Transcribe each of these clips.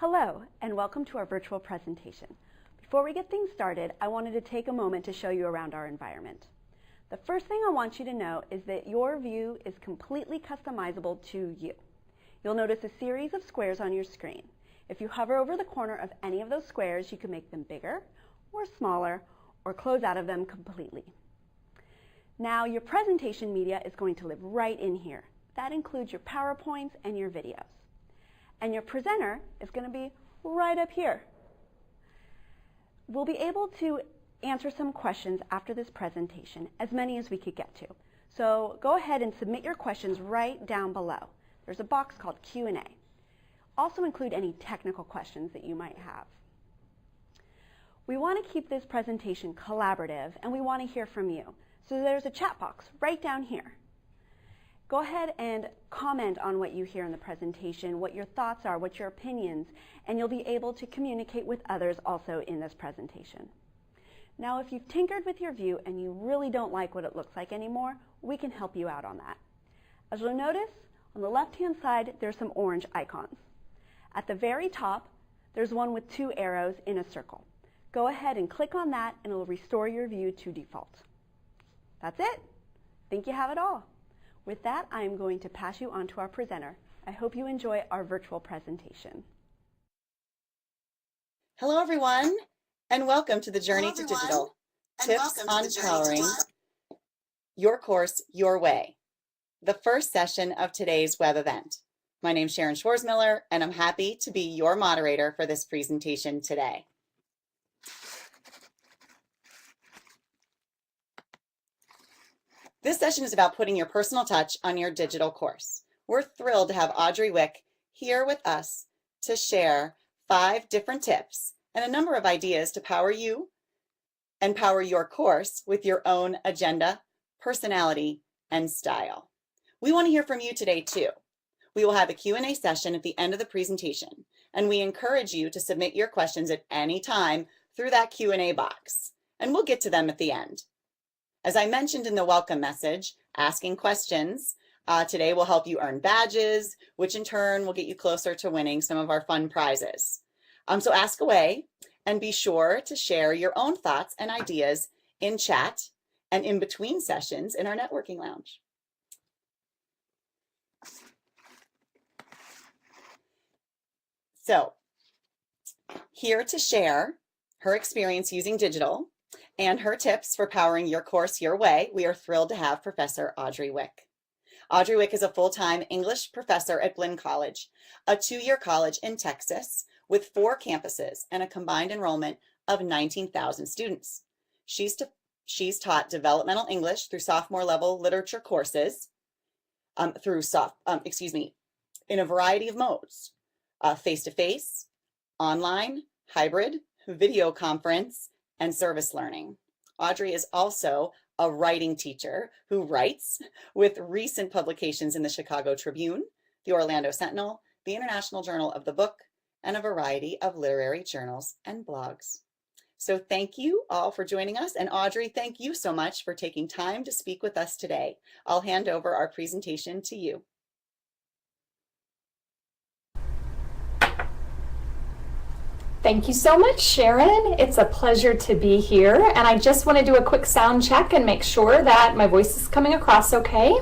Hello, and welcome to our virtual presentation. Before we get things started, I wanted to take a moment to show you around our environment. The first thing I want you to know is that your view is completely customizable to you. You'll notice a series of squares on your screen. If you hover over the corner of any of those squares, you can make them bigger or smaller or close out of them completely. Now, your presentation media is going to live right in here. That includes your PowerPoints and your videos. And your presenter is going to be right up here. We'll be able to answer some questions after this presentation, as many as we could get to. So go ahead and submit your questions right down below. There's a box called Q&A. Also include any technical questions that you might have. We want to keep this presentation collaborative, and we want to hear from you. So there's a chat box right down here. Go ahead and comment on what you hear in the presentation, what your thoughts are, what your opinions, and you'll be able to communicate with others also in this presentation. Now, if you've tinkered with your view and you really don't like what it looks like anymore, we can help you out on that. As you'll notice, on the left-hand side, there's some orange icons. At the very top, there's one with two arrows in a circle. Go ahead and click on that, and it'll restore your view to default. That's it. I think you have it all. With that, I am going to pass you on to our presenter. I hope you enjoy our virtual presentation. Hello, everyone, and welcome to the Journey to Digital. Tips on powering your course your way. The first session of today's web event. My name is Sharon Schwarzmiller, and I'm happy to be your moderator for this presentation today. This session is about putting your personal touch on your digital course. We're thrilled to have Audrey Wick here with us to share 5 different tips and a number of ideas to power you and power your course with your own agenda, personality, and style. We want to hear from you today too. We will have a Q&A session at the end of the presentation, and we encourage you to submit your questions at any time through that Q&A box, and we'll get to them at the end. As I mentioned in the welcome message, asking questions today will help you earn badges, which in turn will get you closer to winning some of our fun prizes. So ask away, and be sure to share your own thoughts and ideas in chat and in between sessions in our networking lounge. So, here to share her experience using digital and her tips for powering your course your way, we are thrilled to have Professor Audrey Wick. Audrey Wick is a full-time English professor at Blinn College, a 2-year college in Texas with 4 campuses and a combined enrollment of 19,000 students. She's taught developmental English through sophomore level literature courses in a variety of modes, face-to-face, online, hybrid, video conference, and service learning. Audrey is also a writing teacher who writes with recent publications in the Chicago Tribune, the Orlando Sentinel, the International Journal of the Book, and a variety of literary journals and blogs. So thank you all for joining us, and Audrey, thank you so much for taking time to speak with us today. I'll hand over our presentation to you. Thank you so much, Sharon. It's a pleasure to be here, and I just want to do a quick sound check and make sure that my voice is coming across okay.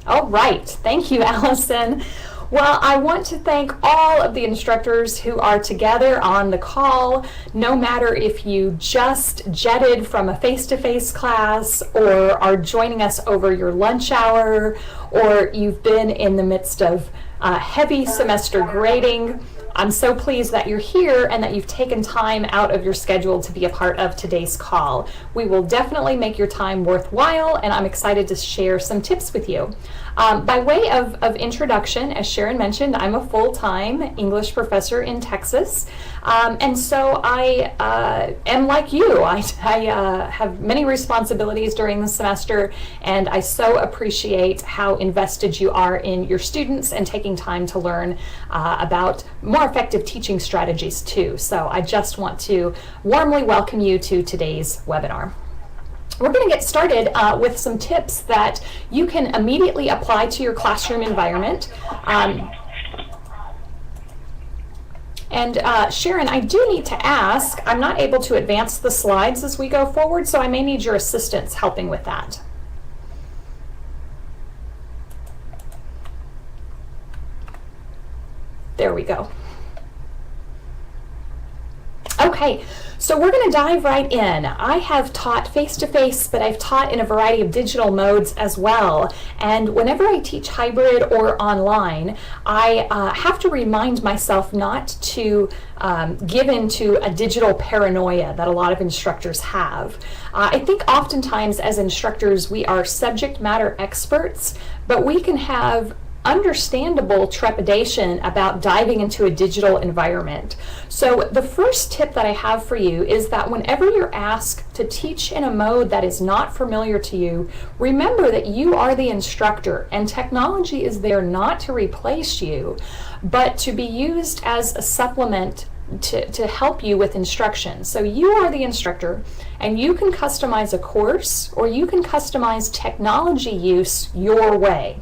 All right, thank you, Allison. Well, I want to thank all of the instructors who are together on the call, no matter if you just jetted from a face-to-face class or are joining us over your lunch hour, or you've been in the midst of heavy semester grading. I'm so pleased that you're here and that you've taken time out of your schedule to be a part of today's call. We will definitely make your time worthwhile, and I'm excited to share some tips with you. By way of introduction, as Sharon mentioned, I'm a full-time English professor in Texas, and so I am like you. I have many responsibilities during the semester, and I so appreciate how invested you are in your students and taking time to learn about more effective teaching strategies too. So I just want to warmly welcome you to today's webinar. we're going to get started with some tips that you can immediately apply to your classroom environment. Sharon, I do need to ask, I'm not able to advance the slides as we go forward, so I may need your assistance helping with that. There we go. Okay, so we're going to dive right in. I have taught face-to-face, but I've taught in a variety of digital modes as well. And whenever I teach hybrid or online, I have to remind myself not to give into a digital paranoia that a lot of instructors have. I think oftentimes as instructors, we are subject matter experts, but we can have understandable trepidation about diving into a digital environment. So the first tip that I have for you is that whenever you're asked to teach in a mode that is not familiar to you, remember that you are the instructor and technology is there not to replace you, but to be used as a supplement to help you with instruction. So you are the instructor and you can customize a course or you can customize technology use your way.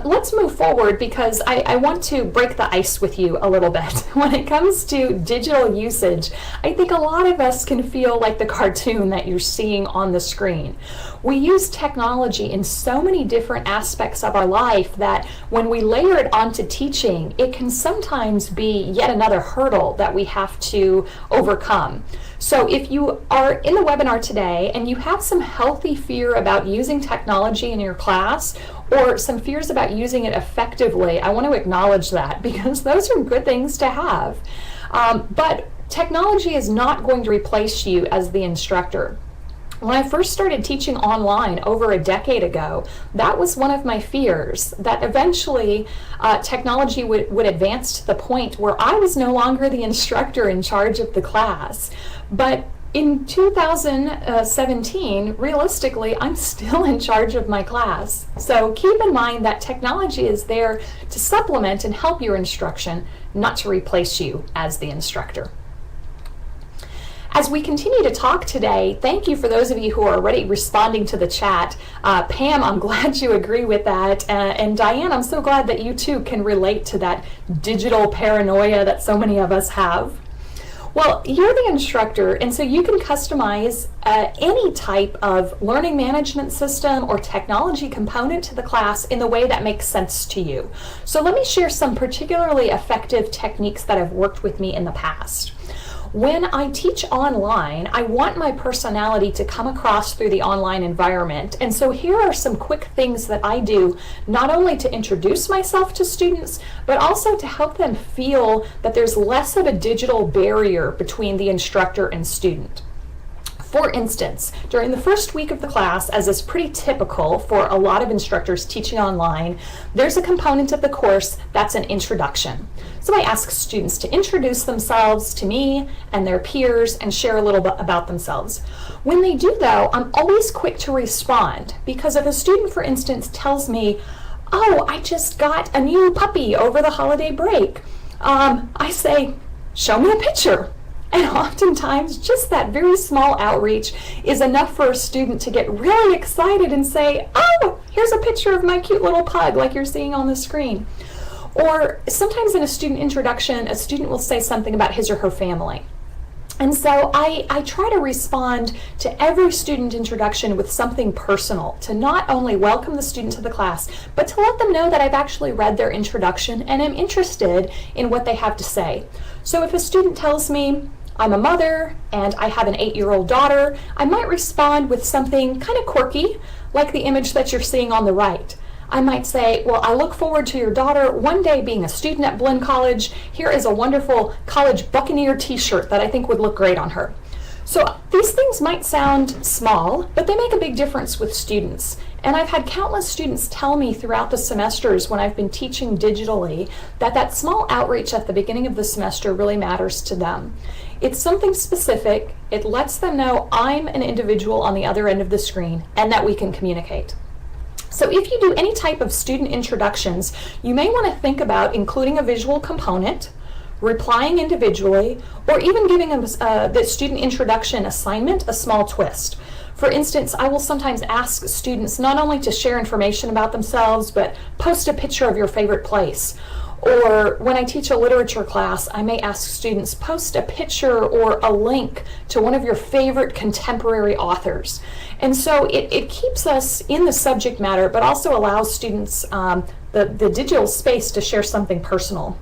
Let's move forward because I want to break the ice with you a little bit. When it comes to digital usage, I think a lot of us can feel like the cartoon that you're seeing on the screen. We use technology in so many different aspects of our life that when we layer it onto teaching, it can sometimes be yet another hurdle that we have to overcome. So if you are in the webinar today and you have some healthy fear about using technology in your class or some fears about using it effectively, I want to acknowledge that because those are good things to have. But technology is not going to replace you as the instructor. When I first started teaching online over a decade ago, that was one of my fears, that eventually technology would advance to the point where I was no longer the instructor in charge of the class. But in 2017, realistically, I'm still in charge of my class. So keep in mind that technology is there to supplement and help your instruction, not to replace you as the instructor. As we continue to talk today, thank you for those of you who are already responding to the chat. Pam, I'm glad you agree with that. And Diane, I'm so glad that you too can relate to that digital paranoia that so many of us have. Well, you're the instructor, and so you can customize any type of learning management system or technology component to the class in the way that makes sense to you. So let me share some particularly effective techniques that have worked with me in the past. When I teach online, I want my personality to come across through the online environment. And so here are some quick things that I do, not only to introduce myself to students, but also to help them feel that there's less of a digital barrier between the instructor and student. For instance, during the first week of the class, as is pretty typical for a lot of instructors teaching online, there's a component of the course that's an introduction. So I ask students to introduce themselves to me and their peers and share a little bit about themselves. When they do, though, I'm always quick to respond because if a student, for instance, tells me, "Oh, I just got a new puppy over the holiday break," I say, "Show me a picture." And oftentimes, just that very small outreach is enough for a student to get really excited and say, "Oh, here's a picture of my cute little pug like you're seeing on the screen." Or sometimes in a student introduction, a student will say something about his or her family. And so I try to respond to every student introduction with something personal to not only welcome the student to the class, but to let them know that I've actually read their introduction and am interested in what they have to say. So if a student tells me, "I'm a mother and I have an 8-year-old daughter," I might respond with something kind of quirky, like the image that you're seeing on the right. I might say, "Well, I look forward to your daughter one day being a student at Blinn College. Here is a wonderful college Buccaneer t-shirt that I think would look great on her." So these things might sound small, but they make a big difference with students. And I've had countless students tell me throughout the semesters when I've been teaching digitally that that small outreach at the beginning of the semester really matters to them. It's something specific. It lets them know I'm an individual on the other end of the screen and that we can communicate. So if you do any type of student introductions, you may want to think about including a visual component, replying individually, or even giving the student introduction assignment a small twist. For instance, I will sometimes ask students not only to share information about themselves, but post a picture of your favorite place. Or when I teach a literature class, I may ask students, post a picture or a link to one of your favorite contemporary authors. And so it keeps us in the subject matter, but also allows students the digital space to share something personal.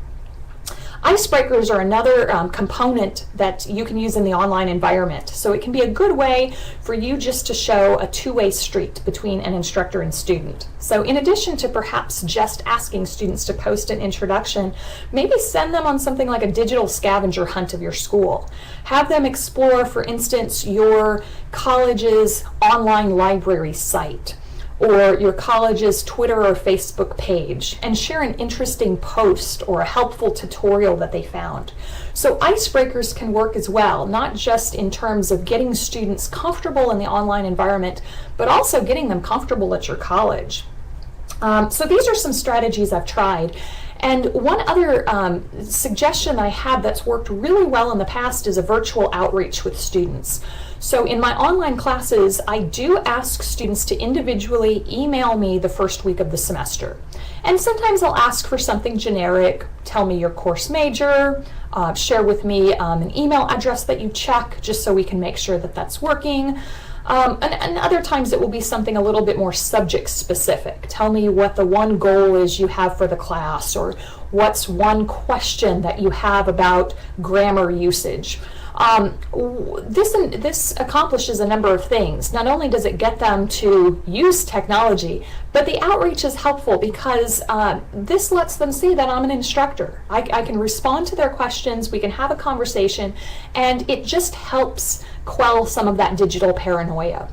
Icebreakers are another component that you can use in the online environment. So it can be a good way for you just to show a two-way street between an instructor and student. So in addition to perhaps just asking students to post an introduction, maybe send them on something like a digital scavenger hunt of your school. Have them explore, for instance, your college's online library site, or your college's Twitter or Facebook page, and share an interesting post or a helpful tutorial that they found. So icebreakers can work as well, not just in terms of getting students comfortable in the online environment, but also getting them comfortable at your college. So these are some strategies I've tried. And one other suggestion I have that's worked really well in the past is a virtual outreach with students. So in my online classes, I do ask students to individually email me the first week of the semester. And sometimes I'll ask for something generic, tell me your course major, share with me an email address that you check, just so we can make sure that that's working. And other times it will be something a little bit more subject specific. Tell me what the one goal is you have for the class, or what's one question that you have about grammar usage. This accomplishes a number of things. Not only does it get them to use technology, but the outreach is helpful because this lets them see that I'm an instructor. I can respond to their questions, we can have a conversation, and it just helps quell some of that digital paranoia.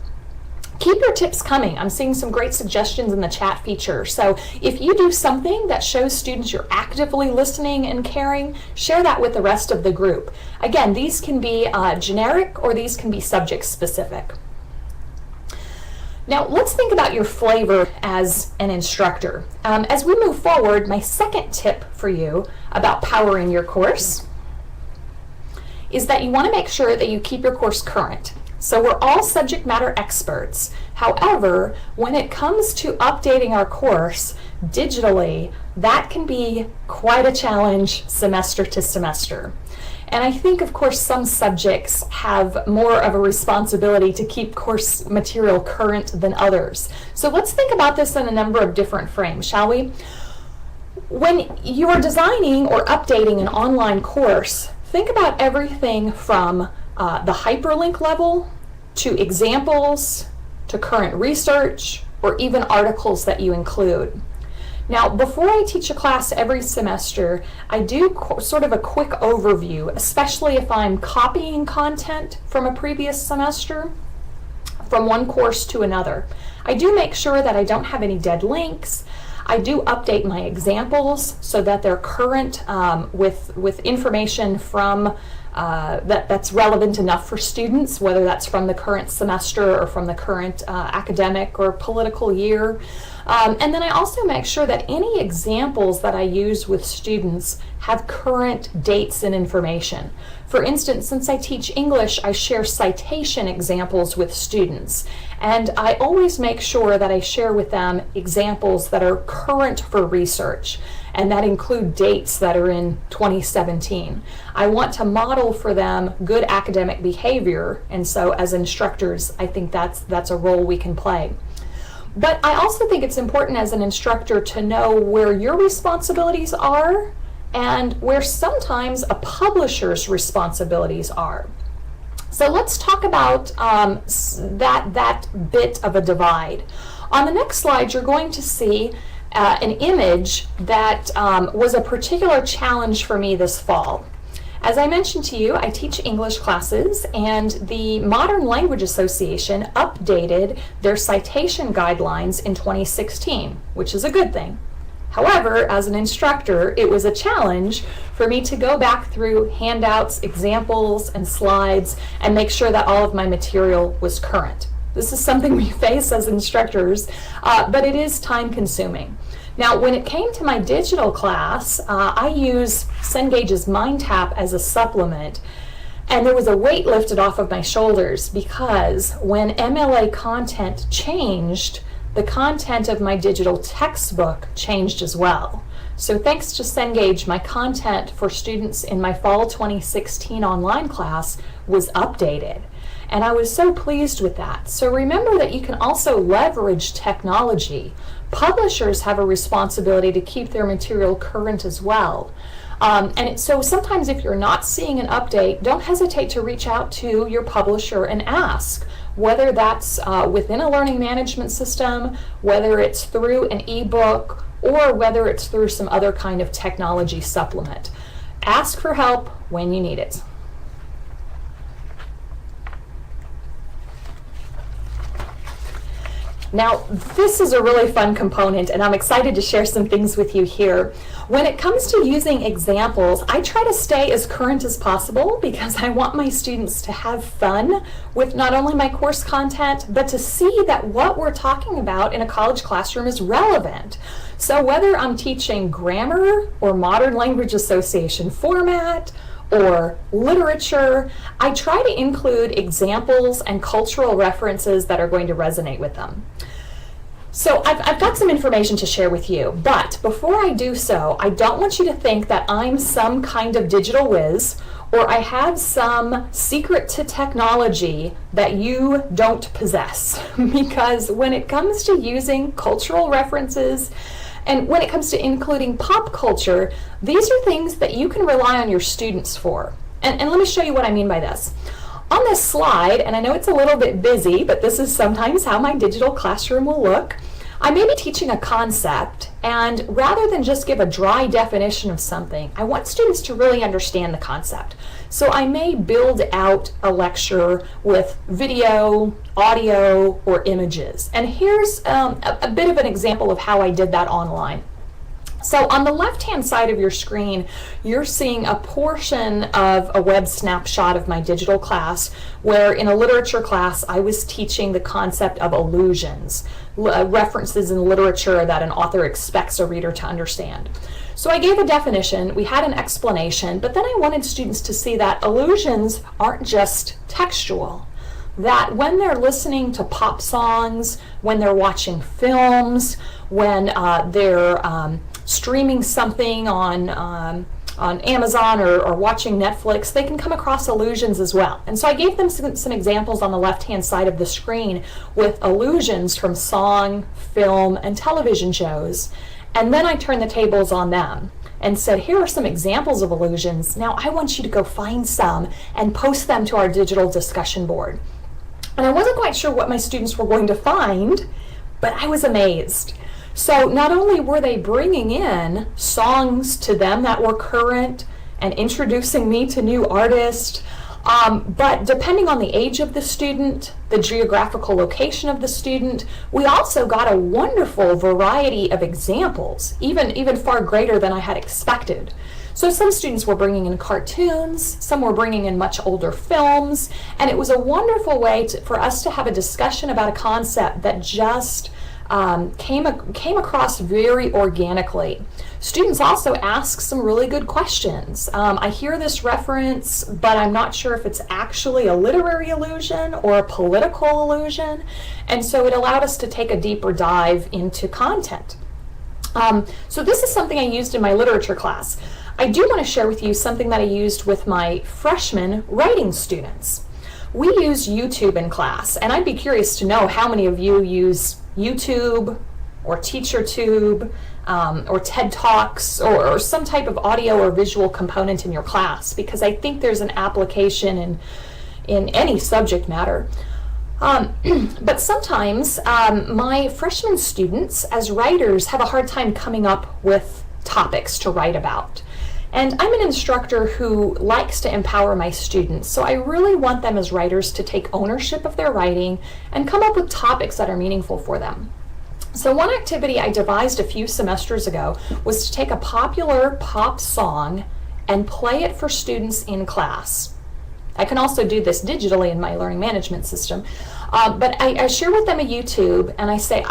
Keep your tips coming. I'm seeing some great suggestions in the chat feature. So if you do something that shows students you're actively listening and caring, share that with the rest of the group. Again, these can be generic or these can be subject specific. Now let's think about your flavor as an instructor. As we move forward, my second tip for you about powering your course is that you want to make sure that you keep your course current. So we're all subject matter experts. However, when it comes to updating our course digitally, that can be quite a challenge semester to semester. And I think, of course, some subjects have more of a responsibility to keep course material current than others. So let's think about this in a number of different frames, shall we? When you're designing or updating an online course, think about everything from the hyperlink level to examples, to current research, or even articles that you include. Now, before I teach a class every semester, I do sort of a quick overview, especially if I'm copying content from a previous semester, from one course to another. I do make sure that I don't have any dead links. I do update my examples so that they're current with information from that's relevant enough for students, whether that's from the current semester or from the current academic or political year. And then I also make sure that any examples that I use with students have current dates and information. For instance, since I teach English, I share citation examples with students. And I always make sure that I share with them examples that are current for research, and that include dates that are in 2017. I want to model for them good academic behavior, and so as instructors, I think that's a role we can play. But I also think it's important as an instructor to know where your responsibilities are and where sometimes a publisher's responsibilities are. So let's talk about that bit of a divide. On the next slide, you're going to see an image that was a particular challenge for me this fall. As I mentioned to you, I teach English classes, and the Modern Language Association updated their citation guidelines in 2016, which is a good thing. However, as an instructor, it was a challenge for me to go back through handouts, examples, and slides and make sure that all of my material was current. This is something we face as instructors, but it is time consuming. Now, when it came to my digital class, I use Cengage's MindTap as a supplement. And there was a weight lifted off of my shoulders because when MLA content changed, the content of my digital textbook changed as well. So thanks to Cengage, my content for students in my fall 2016 online class was updated. And I was so pleased with that. So remember that you can also leverage technology. Publishers have a responsibility to keep their material current as well. So sometimes if you're not seeing an update, don't hesitate to reach out to your publisher and ask, whether that's within a learning management system, whether it's through an ebook, or whether it's through some other kind of technology supplement. Ask for help when you need it. Now, this is a really fun component, and I'm excited to share some things with you here. When it comes to using examples, I try to stay as current as possible because I want my students to have fun with not only my course content, but to see that what we're talking about in a college classroom is relevant. So whether I'm teaching grammar or modern language association format, or literature, I try to include examples and cultural references that are going to resonate with them. So I've got some information to share with you, but before I do so, I don't want you to think that I'm some kind of digital whiz or I have some secret to technology that you don't possess. Because when it comes to using cultural references, and when it comes to including pop culture, these are things that you can rely on your students for. And let me show you what I mean by this. On this slide, and I know it's a little bit busy, but this is sometimes how my digital classroom will look. I may be teaching a concept, and rather than just give a dry definition of something, I want students to really understand the concept. So I may build out a lecture with video, audio, or images. And here's a bit of an example of how I did that online. So on the left-hand side of your screen, you're seeing a portion of a web snapshot of my digital class, where in a literature class, I was teaching the concept of allusions, references in literature that an author expects a reader to understand. So I gave a definition, we had an explanation, but then I wanted students to see that allusions aren't just textual. That when they're listening to pop songs, when they're watching films, when they're streaming something on Amazon or watching Netflix, they can come across allusions as well. And so I gave them some examples on the left-hand side of the screen with allusions from song, film, and television shows. And then I turned the tables on them and said, here are some examples of allusions. Now I want you to go find some and post them to our digital discussion board. And I wasn't quite sure what my students were going to find, but I was amazed. So not only were they bringing in songs to them that were current and introducing me to new artists, but depending on the age of the student, the geographical location of the student, we also got a wonderful variety of examples, even far greater than I had expected. So some students were bringing in cartoons, some were bringing in much older films, and it was a wonderful way for us to have a discussion about a concept that just came across very organically. Students also ask some really good questions. I hear this reference, but I'm not sure if it's actually a literary allusion or a political allusion, and so it allowed us to take a deeper dive into content. So this is something I used in my literature class. I do want to share with you something that I used with my freshman writing students. We use YouTube in class, and I'd be curious to know how many of you use YouTube or TeacherTube or TED Talks or some type of audio or visual component in your class, because I think there's an application in any subject matter. But sometimes my freshman students as writers have a hard time coming up with topics to write about. And I'm an instructor who likes to empower my students, so I really want them as writers to take ownership of their writing and come up with topics that are meaningful for them. So one activity I devised a few semesters ago was to take a popular pop song and play it for students in class. I can also do this digitally in my learning management system, but I share with them a YouTube, and I say,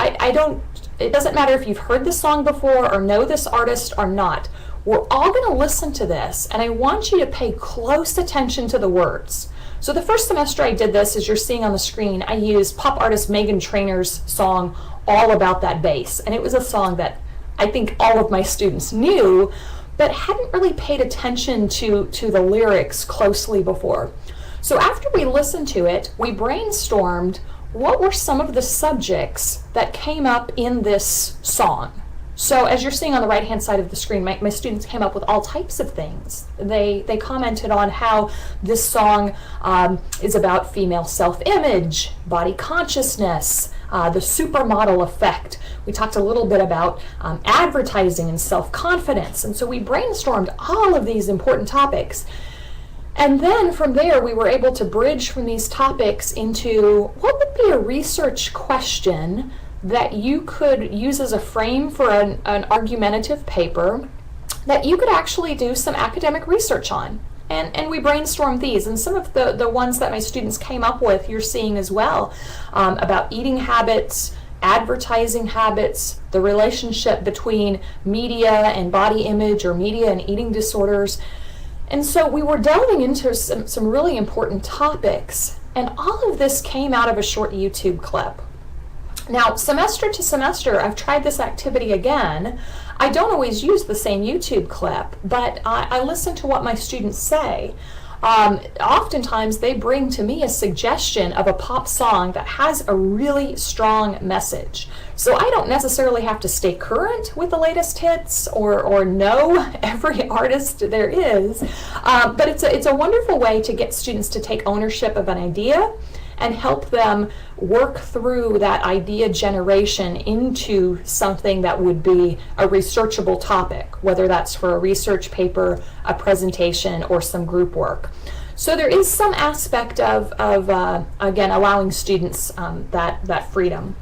it doesn't matter if you've heard this song before or know this artist or not. we're all going to listen to this, and I want you to pay close attention to the words. So the first semester I did this, as you're seeing on the screen, I used pop artist Meghan Trainor's song, All About That Bass. And it was a song that I think all of my students knew, but hadn't really paid attention to the lyrics closely before. So after we listened to it, we brainstormed what were some of the subjects that came up in this song. So as you're seeing on the right-hand side of the screen, my students came up with all types of things. They commented on how this song is about female self-image, body consciousness, the supermodel effect. We talked a little bit about advertising and self-confidence. And so we brainstormed all of these important topics. And then from there, we were able to bridge from these topics into what would be a research question that you could use as a frame for an argumentative paper that you could actually do some academic research on. And we brainstormed these, and some of the ones that my students came up with you're seeing as well, about eating habits, advertising habits, the relationship between media and body image, or media and eating disorders. And so we were delving into some really important topics, and all of this came out of a short YouTube clip. Now, semester to semester, I've tried this activity again. I don't always use the same YouTube clip, but I listen to what my students say. Oftentimes, they bring to me a suggestion of a pop song that has a really strong message. So I don't necessarily have to stay current with the latest hits or know every artist there is, but it's a wonderful way to get students to take ownership of an idea and help them work through that idea generation into something that would be a researchable topic, whether that's for a research paper, a presentation, or some group work. So there is some aspect of again, allowing students that freedom.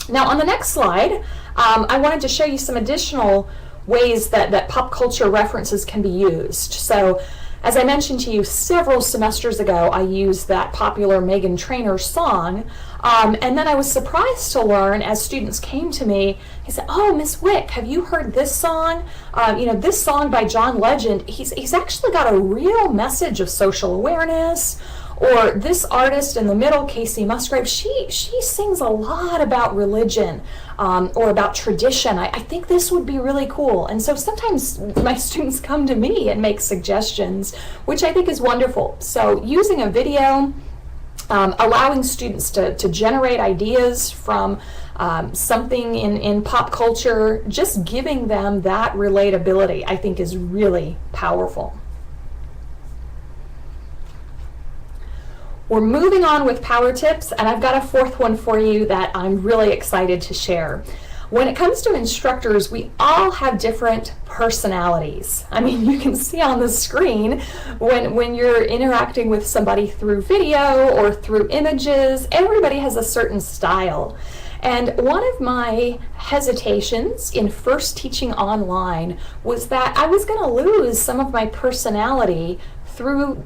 Now on the next slide, I wanted to show you some additional ways that pop culture references can be used. So as I mentioned to you several semesters ago, I used that popular Meghan Trainor song, and then I was surprised to learn as students came to me, they said, "Oh, Miss Wick, have you heard this song? This song by John Legend, he's actually got a real message of social awareness." Or this artist in the middle, Casey Musgrave, she sings a lot about religion or about tradition. I think this would be really cool. And so sometimes my students come to me and make suggestions, which I think is wonderful. So using a video, allowing students to generate ideas from something in pop culture, just giving them that relatability, I think is really powerful. We're moving on with power tips, and I've got a fourth one for you that I'm really excited to share. When it comes to instructors, we all have different personalities. I mean, you can see on the screen when you're interacting with somebody through video or through images, everybody has a certain style. And one of my hesitations in first teaching online was that I was going to lose some of my personality through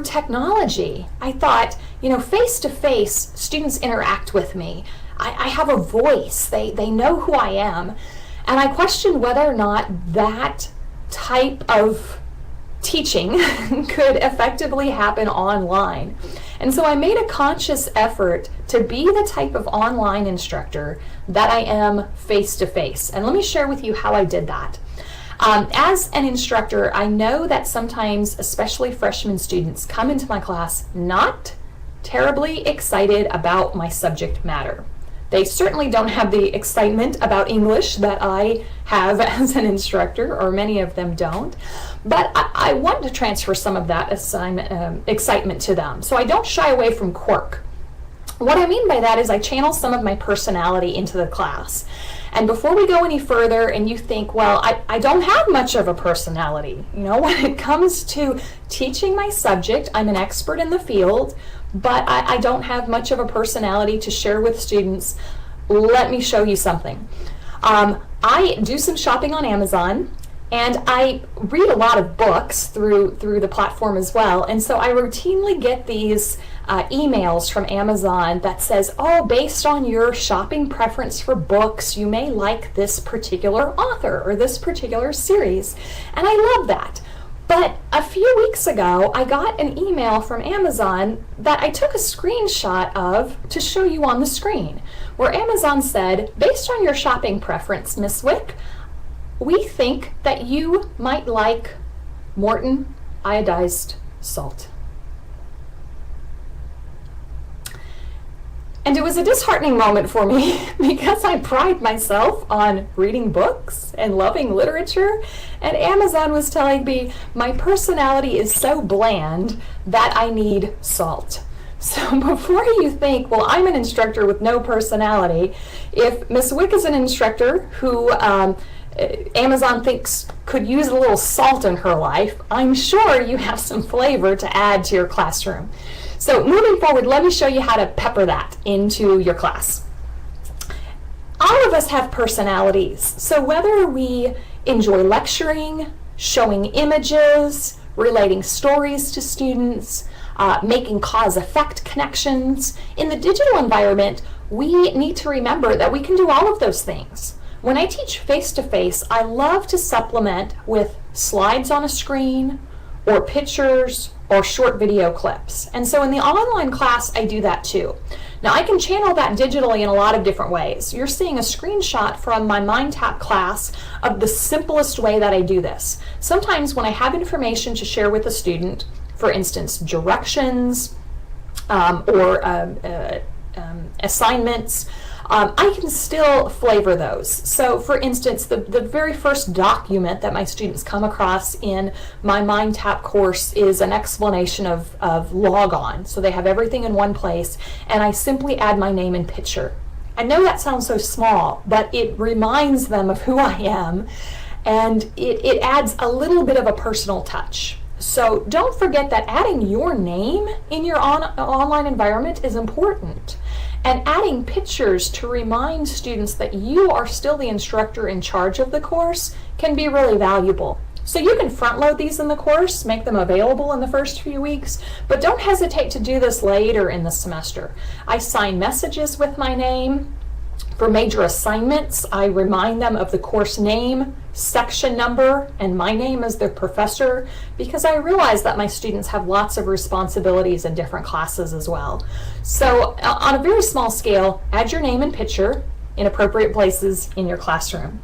technology. I thought, face to face, students interact with me. I have a voice. They know who I am. And I questioned whether or not that type of teaching could effectively happen online. And so I made a conscious effort to be the type of online instructor that I am face to face. And let me share with you how I did that. As an instructor, I know that sometimes, especially freshman students, come into my class not terribly excited about my subject matter. They certainly don't have the excitement about English that I have as an instructor, or many of them don't. But I want to transfer some of that excitement to them. So I don't shy away from quirk. What I mean by that is I channel some of my personality into the class. And before we go any further and you think, well, I don't have much of a personality. When it comes to teaching my subject, I'm an expert in the field, but I don't have much of a personality to share with students. Let me show you something. I do some shopping on Amazon, and I read a lot of books through the platform as well. And so I routinely get these emails from Amazon that says, oh, based on your shopping preference for books, you may like this particular author or this particular series. And I love that. But a few weeks ago, I got an email from Amazon that I took a screenshot of to show you on the screen, where Amazon said, based on your shopping preference, Miss Wick, we think that you might like Morton iodized salt. And it was a disheartening moment for me because I pride myself on reading books and loving literature, and Amazon was telling me my personality is so bland that I need salt. So before you think, well, I'm an instructor with no personality, if Miss Wick is an instructor who Amazon thinks could use a little salt in her life, I'm sure you have some flavor to add to your classroom. So moving forward, let me show you how to pepper that into your class. All of us have personalities. So whether we enjoy lecturing, showing images, relating stories to students, making cause-effect connections, in the digital environment, we need to remember that we can do all of those things. When I teach face-to-face, I love to supplement with slides on a screen, or pictures, or short video clips. And so in the online class, I do that too. Now I can channel that digitally in a lot of different ways. You're seeing a screenshot from my MindTap class of the simplest way that I do this. Sometimes when I have information to share with a student, for instance, directions or assignments, I can still flavor those. So for instance, the very first document that my students come across in my MindTap course is an explanation of log on. So they have everything in one place, and I simply add my name and picture. I know that sounds so small, but it reminds them of who I am, and it adds a little bit of a personal touch. So don't forget that adding your name in your online environment is important. And adding pictures to remind students that you are still the instructor in charge of the course can be really valuable. So you can front load these in the course, make them available in the first few weeks, but don't hesitate to do this later in the semester. I sign messages with my name. For major assignments, I remind them of the course name, section number, and my name as their professor, because I realize that my students have lots of responsibilities in different classes as well. So on a very small scale, add your name and picture in appropriate places in your classroom.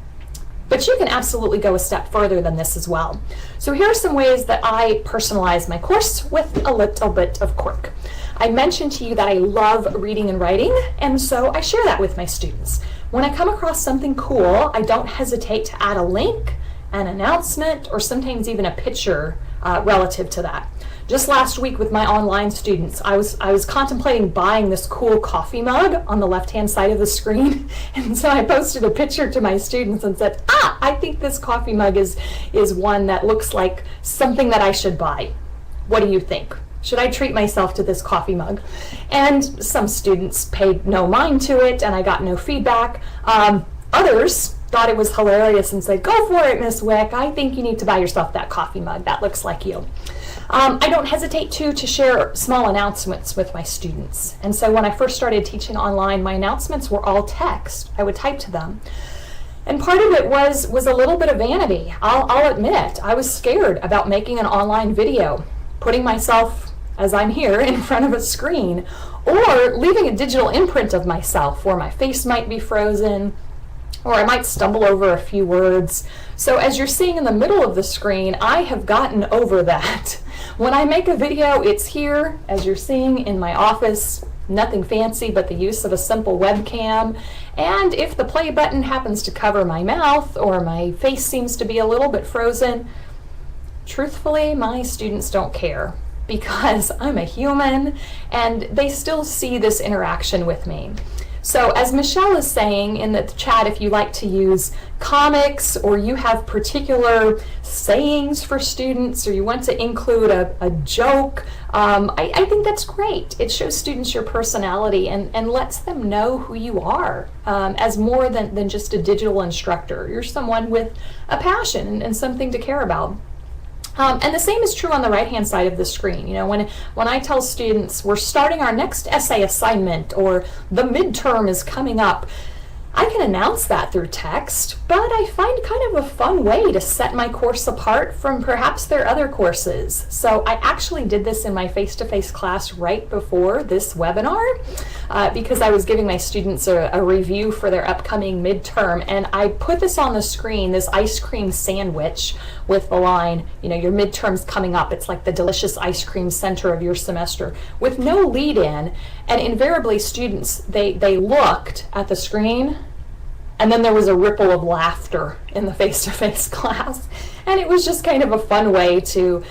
But you can absolutely go a step further than this as well. So here are some ways that I personalize my course with a little bit of quirk. I mentioned to you that I love reading and writing, and so I share that with my students. When I come across something cool, I don't hesitate to add a link, an announcement, or sometimes even a picture relative to that. Just last week with my online students, I was contemplating buying this cool coffee mug on the left-hand side of the screen, and so I posted a picture to my students and said, I think this coffee mug is one that looks like something that I should buy. What do you think? Should I treat myself to this coffee mug? And some students paid no mind to it, and I got no feedback. Others thought it was hilarious and said, go for it, Miss Wick. I think you need to buy yourself that coffee mug. That looks like you. I don't hesitate to share small announcements with my students. And so when I first started teaching online, my announcements were all text. I would type to them. And part of it was a little bit of vanity. I'll admit, I was scared about making an online video, putting myself, as I'm here, in front of a screen, or leaving a digital imprint of myself where my face might be frozen, or I might stumble over a few words. So as you're seeing in the middle of the screen, I have gotten over that. When I make a video, it's here, as you're seeing in my office, nothing fancy but the use of a simple webcam. And if the play button happens to cover my mouth or my face seems to be a little bit frozen, truthfully, my students don't care, because I'm a human and they still see this interaction with me. So as Michelle is saying in the chat, if you like to use comics or you have particular sayings for students or you want to include a joke, I think that's great. It shows students your personality and lets them know who you are as more than just a digital instructor. You're someone with a passion and something to care about. And the same is true on the right-hand side of the screen. You know, when I tell students we're starting our next essay assignment or the midterm is coming up, I can announce that through text, but I find kind of a fun way to set my course apart from perhaps their other courses. So I actually did this in my face-to-face class right before this webinar because I was giving my students a review for their upcoming midterm, and I put this on the screen, this ice cream sandwich with the line, you know, your midterm's coming up. It's like the delicious ice cream center of your semester, with no lead in. And invariably students, they looked at the screen, and then there was a ripple of laughter in the face-to-face class. And it was just kind of a fun way to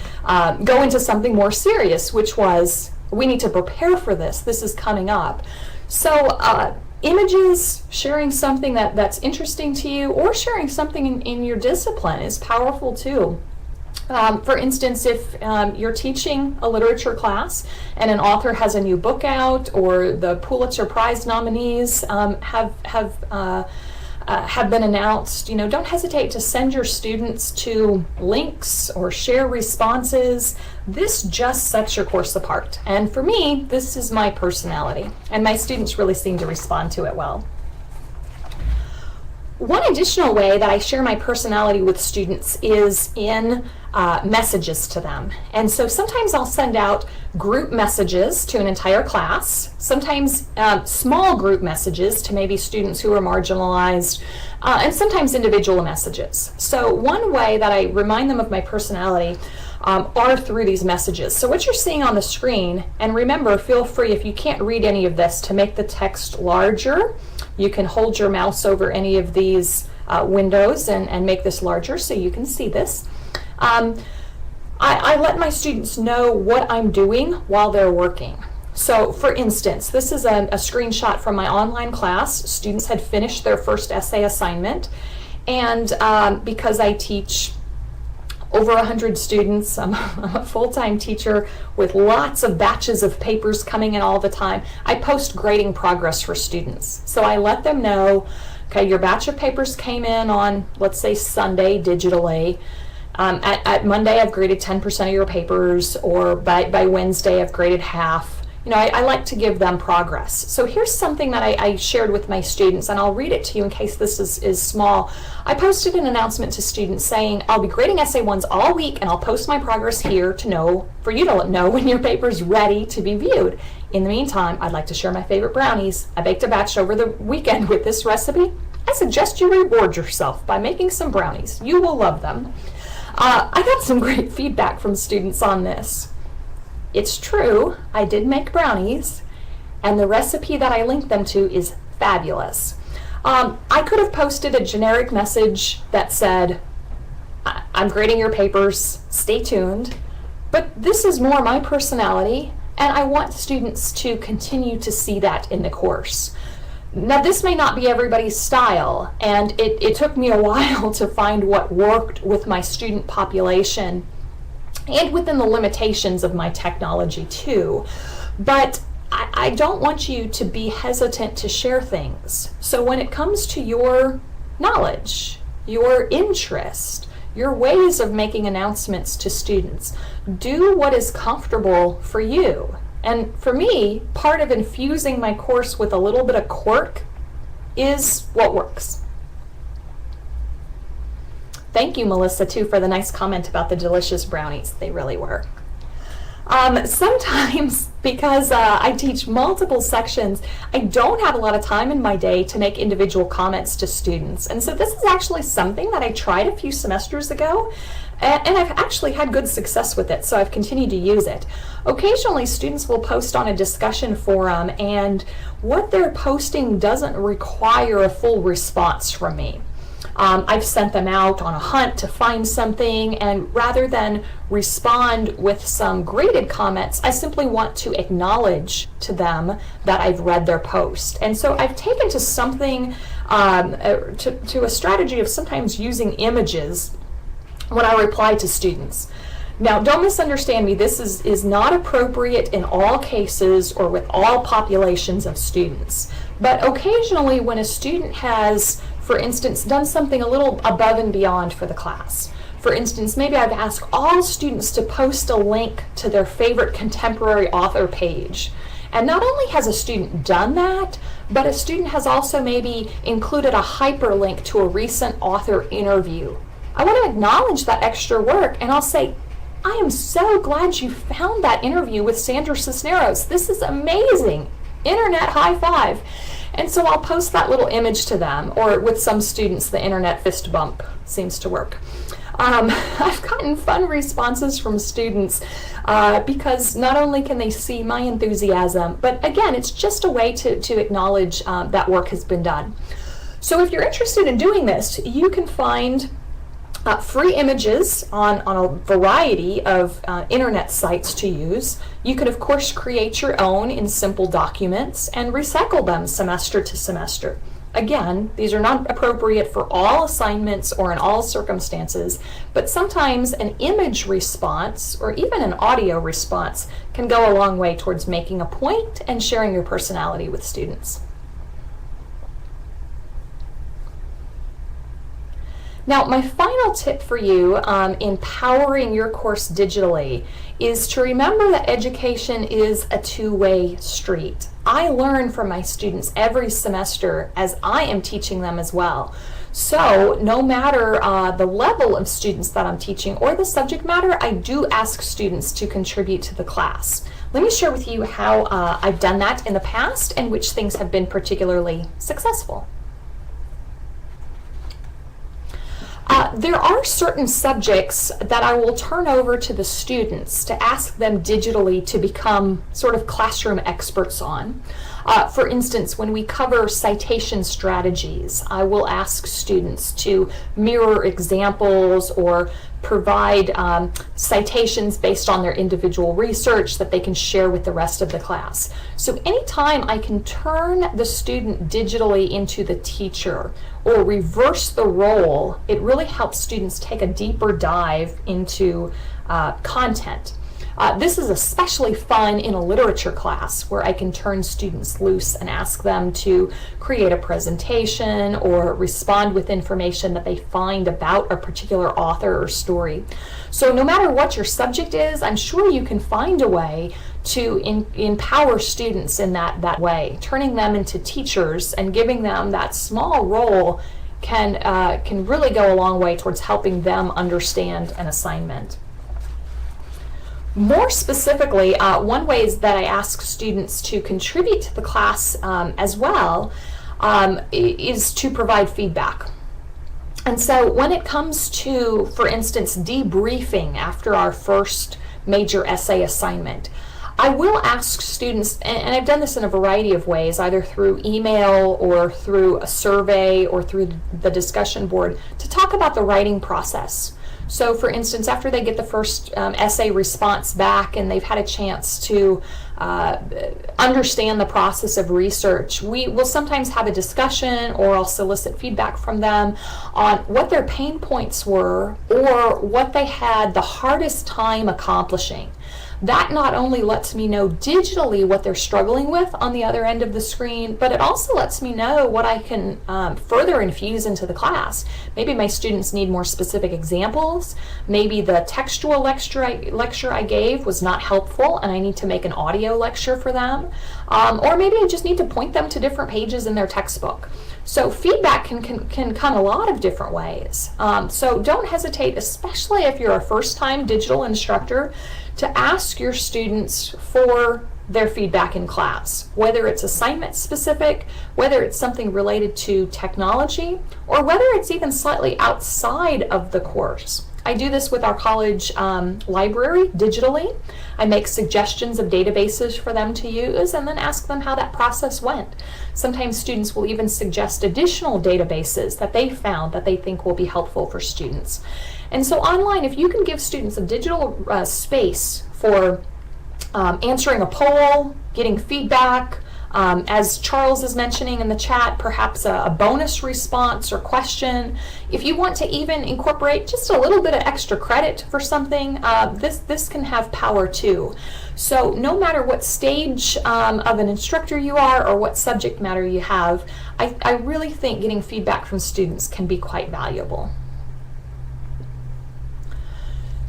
go into something more serious, which was, we need to prepare for this. This is coming up. So images, sharing something that's interesting to you, or sharing something in your discipline is powerful too. For instance, if you're teaching a literature class and an author has a new book out, or the Pulitzer Prize nominees have been announced, you know, don't hesitate to send your students to links or share responses. This just sets your course apart. And for me, this is my personality, and my students really seem to respond to it well. One additional way that I share my personality with students is in messages to them. And so sometimes I'll send out group messages to an entire class, sometimes small group messages to maybe students who are marginalized, and sometimes individual messages. So one way that I remind them of my personality are through these messages. So what you're seeing on the screen, and remember, feel free if you can't read any of this to make the text larger. You can hold your mouse over any of these windows and make this larger so you can see this. I let my students know what I'm doing while they're working. So for instance, this is a screenshot from my online class. Students had finished their first essay assignment, and because I teach over 100 students, I'm a full-time teacher with lots of batches of papers coming in all the time, I post grading progress for students. So I let them know, okay, your batch of papers came in on, let's say, Sunday digitally. At Monday, I've graded 10% of your papers, or by Wednesday, I've graded half. You know, I like to give them progress. So here's something that I shared with my students, and I'll read it to you in case this is small. I posted an announcement to students saying, I'll be grading essay ones all week, and I'll post my progress here for you to know when your paper's ready to be viewed. In the meantime, I'd like to share my favorite brownies. I baked a batch over the weekend with this recipe. I suggest you reward yourself by making some brownies. You will love them. I got some great feedback from students on this. It's true, I did make brownies, and the recipe that I linked them to is fabulous. I could have posted a generic message that said, I'm grading your papers, stay tuned, but this is more my personality, and I want students to continue to see that in the course. Now, this may not be everybody's style, and it took me a while to find what worked with my student population and within the limitations of my technology too. But I don't want you to be hesitant to share things. So when it comes to your knowledge, your interest, your ways of making announcements to students, do what is comfortable for you. And for me, part of infusing my course with a little bit of quirk is what works. Thank you, Melissa, too, for the nice comment about the delicious brownies. They really were. Sometimes, because I teach multiple sections, I don't have a lot of time in my day to make individual comments to students. And so this is actually something that I tried a few semesters ago, and I've actually had good success with it, so I've continued to use it. Occasionally, students will post on a discussion forum, and what they're posting doesn't require a full response from me. I've sent them out on a hunt to find something, and rather than respond with some graded comments, I simply want to acknowledge to them that I've read their post. And so I've taken to something, to a strategy of sometimes using images when I reply to students. Now, don't misunderstand me, this is not appropriate in all cases or with all populations of students. But occasionally when a student has, for instance, done something a little above and beyond for the class. For instance, maybe I've asked all students to post a link to their favorite contemporary author page. And not only has a student done that, but a student has also maybe included a hyperlink to a recent author interview. I want to acknowledge that extra work, and I'll say, I am so glad you found that interview with Sandra Cisneros. This is amazing. Internet high five. And so I'll post that little image to them, or with some students, the internet fist bump seems to work. I've gotten fun responses from students because not only can they see my enthusiasm, but again, it's just a way to acknowledge that work has been done. So if you're interested in doing this, you can find free images on a variety of internet sites to use. You could, of course, create your own in simple documents and recycle them semester to semester. Again, these are not appropriate for all assignments or in all circumstances, but sometimes an image response or even an audio response can go a long way towards making a point and sharing your personality with students. Now, my final tip for you in powering your course digitally is to remember that education is a two-way street. I learn from my students every semester as I am teaching them as well. So no matter the level of students that I'm teaching or the subject matter, I do ask students to contribute to the class. Let me share with you how I've done that in the past and which things have been particularly successful. There are certain subjects that I will turn over to the students to ask them digitally to become sort of classroom experts on. For instance, when we cover citation strategies, I will ask students to mirror examples or provide citations based on their individual research that they can share with the rest of the class. So anytime I can turn the student digitally into the teacher or reverse the role, it really helps students take a deeper dive into content. This is especially fun in a literature class where I can turn students loose and ask them to create a presentation or respond with information that they find about a particular author or story. So no matter what your subject is, I'm sure you can find a way to empower students in that way. Turning them into teachers and giving them that small role can really go a long way towards helping them understand an assignment. More specifically, one way is that I ask students to contribute to the class as well is to provide feedback. And so when it comes to, for instance, debriefing after our first major essay assignment, I will ask students, and I've done this in a variety of ways, either through email or through a survey or through the discussion board, to talk about the writing process. So for instance, after they get the first essay response back and they've had a chance to understand the process of research, we will sometimes have a discussion or I'll solicit feedback from them on what their pain points were or what they had the hardest time accomplishing. That not only lets me know digitally what they're struggling with on the other end of the screen, but it also lets me know what I can further infuse into the class. Maybe my students need more specific examples. Maybe the textual lecture I gave was not helpful and I need to make an audio lecture for them. Or maybe I just need to point them to different pages in their textbook. So feedback can come a lot of different ways. So don't hesitate, especially if you're a first-time digital instructor, to ask your students for their feedback in class, whether it's assignment specific, whether it's something related to technology, or whether it's even slightly outside of the course. I do this with our college library digitally. I make suggestions of databases for them to use and then ask them how that process went. Sometimes students will even suggest additional databases that they found that they think will be helpful for students. And so online, if you can give students a digital space for answering a poll, getting feedback, as Charles is mentioning in the chat, perhaps a bonus response or question. If you want to even incorporate just a little bit of extra credit for something, this can have power too. So no matter what stage of an instructor you are or what subject matter you have, I really think getting feedback from students can be quite valuable.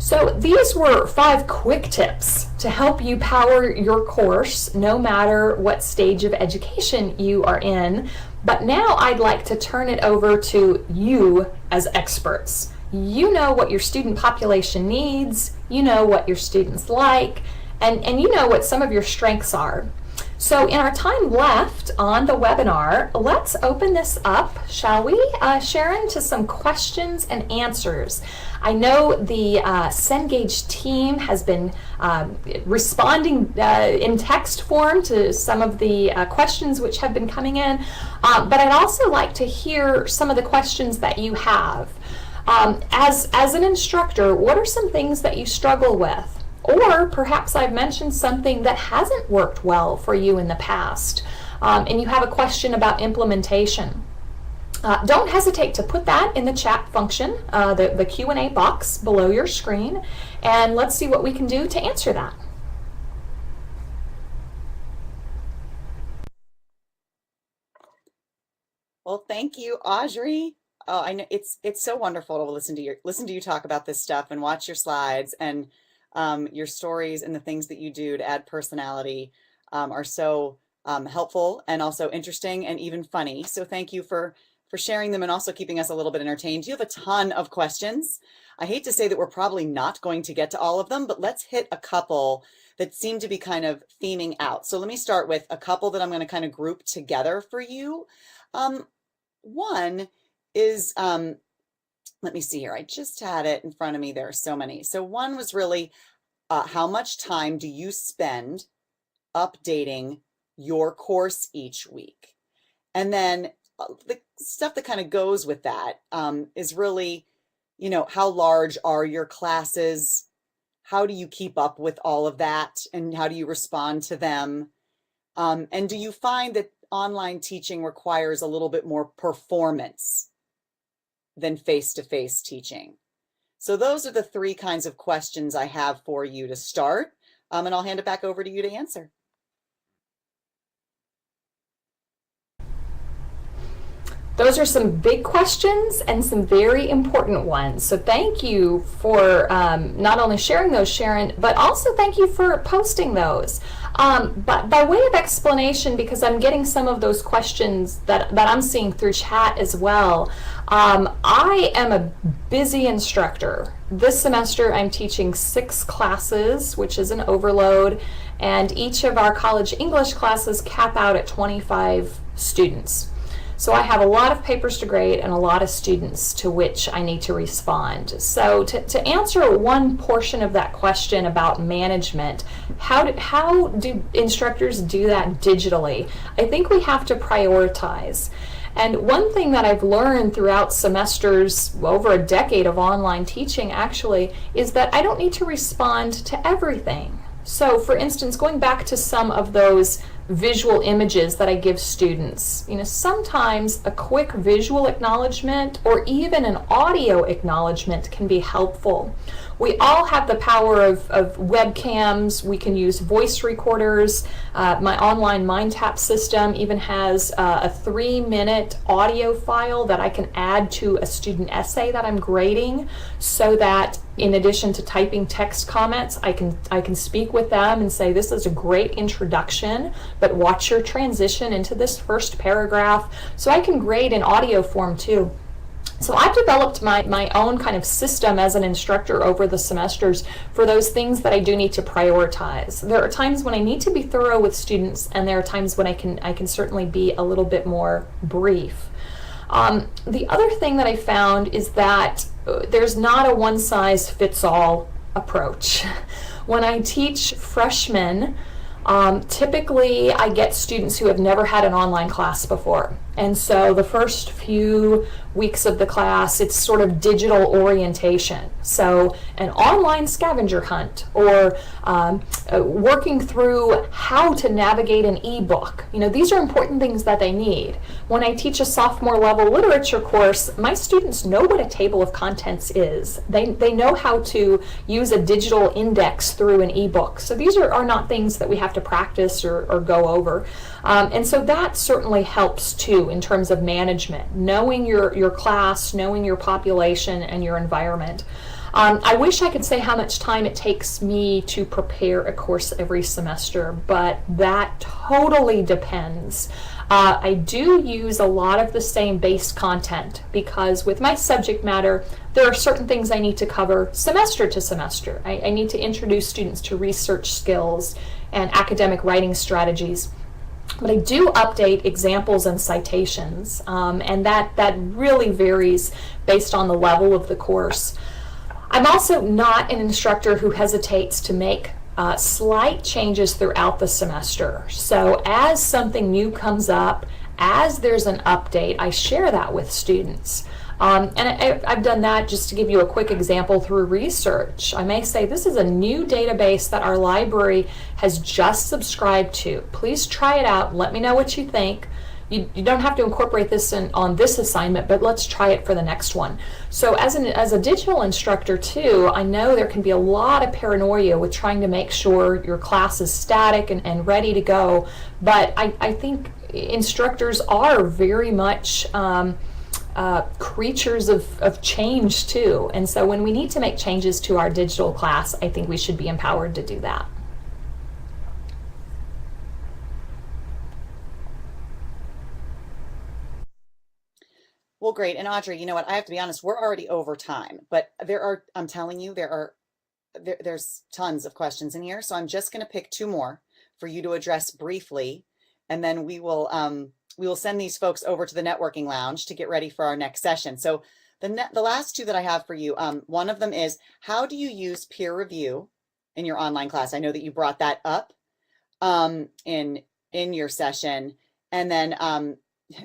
So these were 5 quick tips to help you power your course no matter what stage of education you are in. But now I'd like to turn it over to you as experts. You know what your student population needs, you know what your students like, and you know what some of your strengths are. So in our time left on the webinar, let's open this up, shall we, Sharon, to some questions and answers. I know the Cengage team has been responding in text form to some of the questions which have been coming in, but I'd also like to hear some of the questions that you have. As an instructor, what are some things that you struggle with? Or perhaps I've mentioned something that hasn't worked well for you in the past, and you have a question about implementation. Don't hesitate to put that in the chat function, the Q&A box below your screen, and let's see what we can do to answer that. Well, thank you, Audrey. Oh, I know it's so wonderful to listen to you talk about this stuff and watch your slides, and your stories and the things that you do to add personality are so helpful and also interesting and even funny. So thank you for sharing them and also keeping us a little bit entertained. You have a ton of questions. I hate to say that we're probably not going to get to all of them, but let's hit a couple that seem to be kind of theming out. So let me start with a couple that I'm going to kind of group together for you. One is, let me see here. I just had it in front of me. There are so many. So one was really, how much time do you spend updating your course each week? And then the stuff that kind of goes with that is really, you know, how large are your classes? How do you keep up with all of that? And how do you respond to them? And do you find that online teaching requires a little bit more performance than face-to-face teaching? So those are the 3 kinds of questions I have for you to start, and I'll hand it back over to you to answer. Those are some big questions and some very important ones. So thank you for not only sharing those, Sharon, but also thank you for posting those. But by way of explanation, because I'm getting some of those questions that I'm seeing through chat as well, I am a busy instructor. This semester I'm teaching 6 classes, which is an overload, and each of our college English classes cap out at 25 students. So I have a lot of papers to grade and a lot of students to which I need to respond. So to answer one portion of that question about management, how do instructors do that digitally? I think we have to prioritize. And one thing that I've learned throughout semesters, over a decade of online teaching actually, is that I don't need to respond to everything. So for instance, going back to some of those visual images that I give students, you know, sometimes a quick visual acknowledgement or even an audio acknowledgement can be helpful. We all have the power of webcams. We can use voice recorders. My online MindTap system even has a 3-minute audio file that I can add to a student essay that I'm grading, so that in addition to typing text comments, I can speak with them and say, this is a great introduction, but watch your transition into this first paragraph. So I can grade in audio form too. So I've developed my own kind of system as an instructor over the semesters for those things that I do need to prioritize. There are times when I need to be thorough with students, and there are times when I can certainly be a little bit more brief. The other thing that I found is that there's not a one-size-fits-all approach. When I teach freshmen, typically I get students who have never had an online class before. And so the first few weeks of the class, it's sort of digital orientation. So an online scavenger hunt, or working through how to navigate an ebook. You know, these are important things that they need. When I teach a sophomore level literature course, my students know what a table of contents is. They know how to use a digital index through an ebook. So these are not things that we have to practice or go over. And so that certainly helps too in terms of management, knowing your class, knowing your population and your environment. I wish I could say how much time it takes me to prepare a course every semester, but that totally depends. I do use a lot of the same base content because with my subject matter, there are certain things I need to cover semester to semester. I need to introduce students to research skills and academic writing strategies. But I do update examples and citations, and that really varies based on the level of the course. I'm also not an instructor who hesitates to make slight changes throughout the semester. So as something new comes up, as there's an update, I share that with students. And I've done that just to give you a quick example through research. I may say this is a new database that our library has just subscribed to. Please try it out. Let me know what you think. You don't have to incorporate this on this assignment, but let's try it for the next one. So as a digital instructor too, I know there can be a lot of paranoia with trying to make sure your class is static and ready to go. But I think instructors are very much creatures of change too. And so when we need to make changes to our digital class, I think we should be empowered to do that. Well, great. And Audrey, you know what? I have to be honest, we're already over time, but I'm telling you, there's tons of questions in here. So I'm just going to pick 2 more for you to address briefly. And then we will send these folks over to the networking lounge to get ready for our next session. So the last 2 that I have for you, one of them is, how do you use peer review in your online class? I know that you brought that up in your session. And then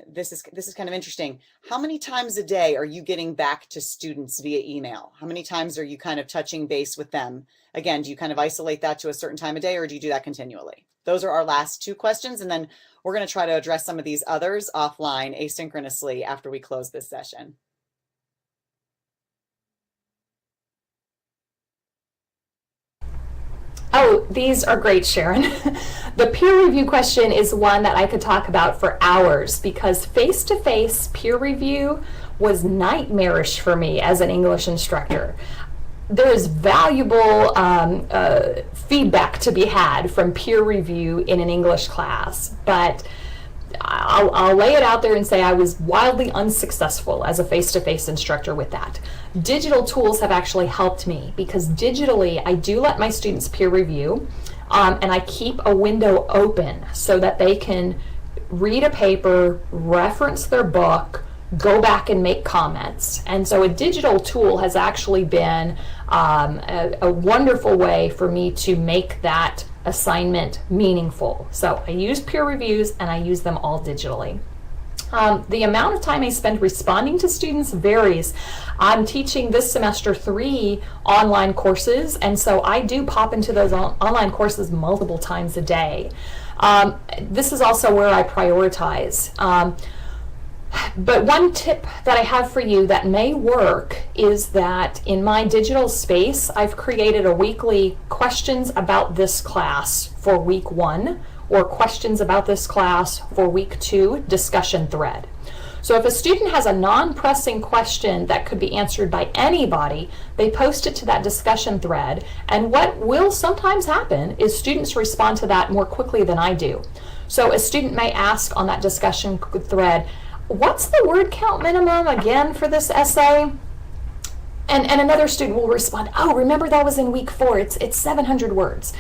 this is kind of interesting. How many times a day are you getting back to students via email? How many times are you kind of touching base with them? Again, do you kind of isolate that to a certain time of day, or do you do that continually? Those are our last 2 questions. And then we're going to try to address some of these others offline asynchronously after we close this session. Oh, these are great, Sharon. The peer review question is one that I could talk about for hours because face-to-face peer review was nightmarish for me as an English instructor. There is valuable feedback to be had from peer review in an English class, but I'll lay it out there and say I was wildly unsuccessful as a face-to-face instructor with that. Digital tools have actually helped me because digitally I do let my students peer review and I keep a window open so that they can read a paper, reference their book, go back and make comments. And so a digital tool has actually been a wonderful way for me to make that assignment meaningful. So I use peer reviews and I use them all digitally. The amount of time I spend responding to students varies. I'm teaching this semester 3 online courses, and so I do pop into those online courses multiple times a day. This is also where I prioritize. But one tip that I have for you that may work is that in my digital space, I've created a weekly questions about this class for week 1 or questions about this class for week 2 discussion thread. So if a student has a non-pressing question that could be answered by anybody, they post it to that discussion thread. And what will sometimes happen is students respond to that more quickly than I do. So a student may ask on that discussion thread, what's the word count minimum again for this essay? And another student will respond, oh, remember that was in week 4, it's 700 words.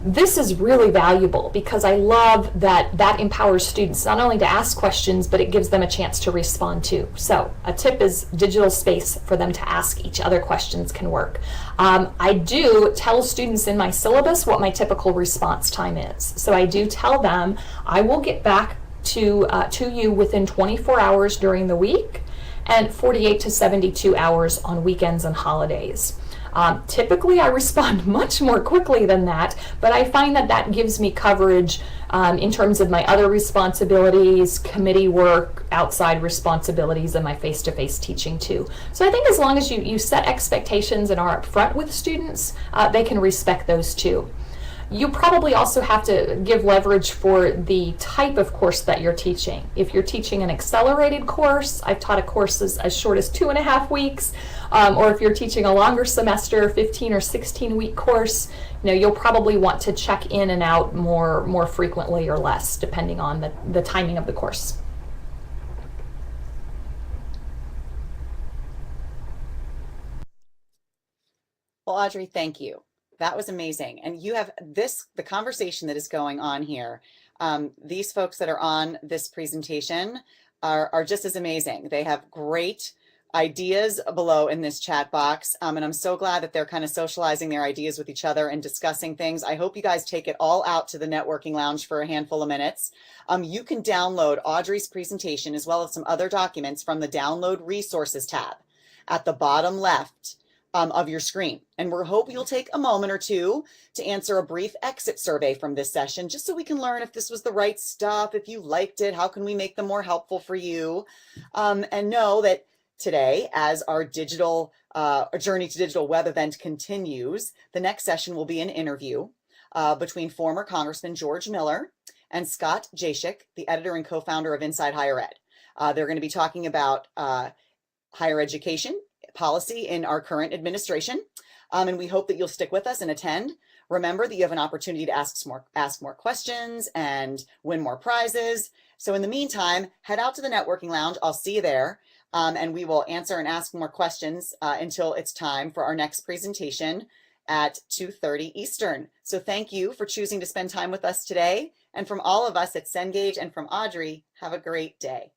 This is really valuable because I love that that empowers students not only to ask questions, but it gives them a chance to respond too. So a tip is digital space for them to ask each other questions can work. I do tell students in my syllabus what my typical response time is. So I do tell them I will get back to you within 24 hours during the week and 48 to 72 hours on weekends and holidays. Typically I respond much more quickly than that, but I find that that gives me coverage in terms of my other responsibilities, committee work, outside responsibilities, and my face-to-face teaching too. So I think as long as you set expectations and are upfront with students, they can respect those too. You probably also have to give leverage for the type of course that you're teaching. If you're teaching an accelerated course, I've taught a course as short as 2.5 weeks, or if you're teaching a longer semester, 15 or 16-week course, you'll probably want to check in and out more frequently or less, depending on the timing of the course. Well, Audrey, thank you. That was amazing. And you have the conversation that is going on here. These folks that are on this presentation are just as amazing. They have great ideas below in this chat box. And I'm so glad that they're kind of socializing their ideas with each other and discussing things. I hope you guys take it all out to the networking lounge for a handful of minutes. You can download Audrey's presentation as well as some other documents from the Download Resources tab at the bottom left of your screen. And we hope you'll take a moment or two to answer a brief exit survey from this session, just so we can learn if this was the right stuff, if you liked it, how can we make them more helpful for you? And know that today, as our digital journey to digital web event continues, the next session will be an interview between former Congressman George Miller and Scott Jacek, the editor and co-founder of Inside Higher Ed. They're going to be talking about higher education policy in our current administration. And we hope that you'll stick with us and attend. Remember that you have an opportunity to ask more questions and win more prizes. So in the meantime, head out to the networking lounge. I'll see you there. And we will answer and ask more questions until it's time for our next presentation at 2:30 Eastern. So thank you for choosing to spend time with us today. And from all of us at Cengage and from Audrey, have a great day.